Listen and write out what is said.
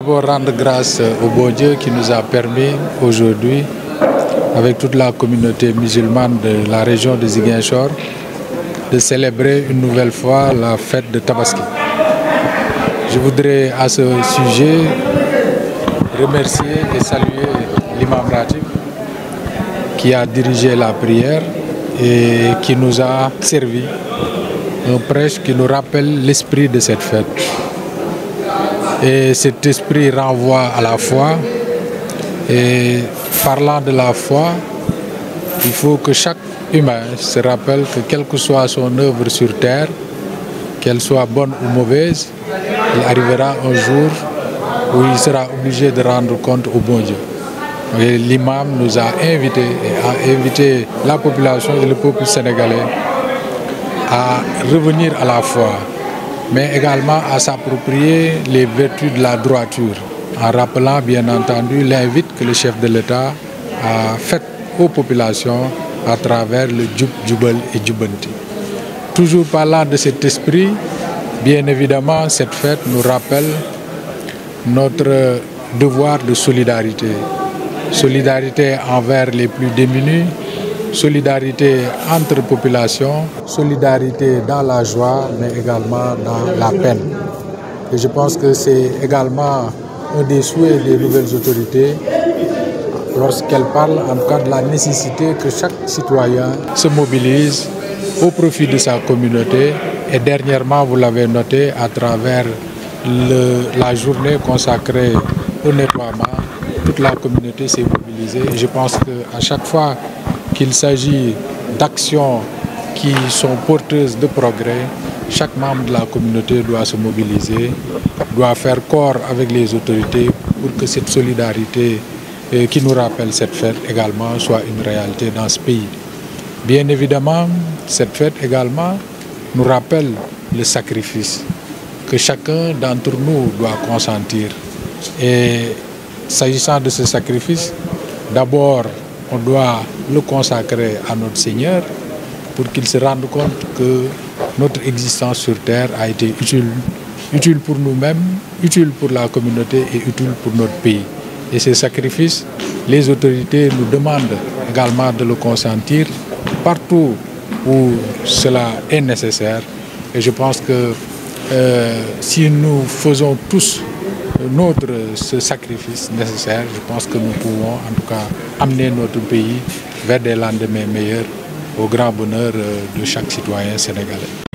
Pour rendre grâce au bon Dieu qui nous a permis aujourd'hui, avec toute la communauté musulmane de la région de Ziguinchor, de célébrer une nouvelle fois la fête de Tabaski. Je voudrais à ce sujet remercier et saluer l'imam Ratib qui a dirigé la prière et qui nous a servi un prêche qui nous rappelle l'esprit de cette fête. Et cet esprit renvoie à la foi. Et parlant de la foi, il faut que chaque humain se rappelle que quelle que soit son œuvre sur terre, qu'elle soit bonne ou mauvaise, il arrivera un jour où il sera obligé de rendre compte au bon Dieu. Et l'imam nous a invités et a invité la population et le peuple sénégalais à revenir à la foi, mais également à s'approprier les vertus de la droiture, en rappelant bien entendu l'invite que le chef de l'État a faite aux populations à travers le Djoub, Djoubel et Djoubanti. Toujours parlant de cet esprit, bien évidemment, cette fête nous rappelle notre devoir de solidarité. Solidarité envers les plus démunis, solidarité entre populations, solidarité dans la joie, mais également dans la peine. Et je pense que c'est également un des souhaits des nouvelles autorités lorsqu'elles parlent en tout cas de la nécessité que chaque citoyen se mobilise au profit de sa communauté. Et dernièrement, vous l'avez noté, à travers la journée consacrée au nettoiement, toute la communauté s'est mobilisée. Et je pense qu'à chaque fois qu'il s'agit d'actions qui sont porteuses de progrès, chaque membre de la communauté doit se mobiliser, doit faire corps avec les autorités pour que cette solidarité qui nous rappelle cette fête également soit une réalité dans ce pays. Bien évidemment, cette fête également nous rappelle le sacrifice que chacun d'entre nous doit consentir. Et s'agissant de ce sacrifice, d'abord, on doit le consacrer à notre Seigneur pour qu'il se rende compte que notre existence sur terre a été utile pour nous-mêmes, utile pour la communauté et utile pour notre pays. Et ces sacrifices, les autorités nous demandent également de le consentir partout où cela est nécessaire. Et je pense que si nous faisons tous ce sacrifice nécessaire, je pense que nous pouvons en tout cas amener notre pays vers des lendemains meilleurs au grand bonheur de chaque citoyen sénégalais.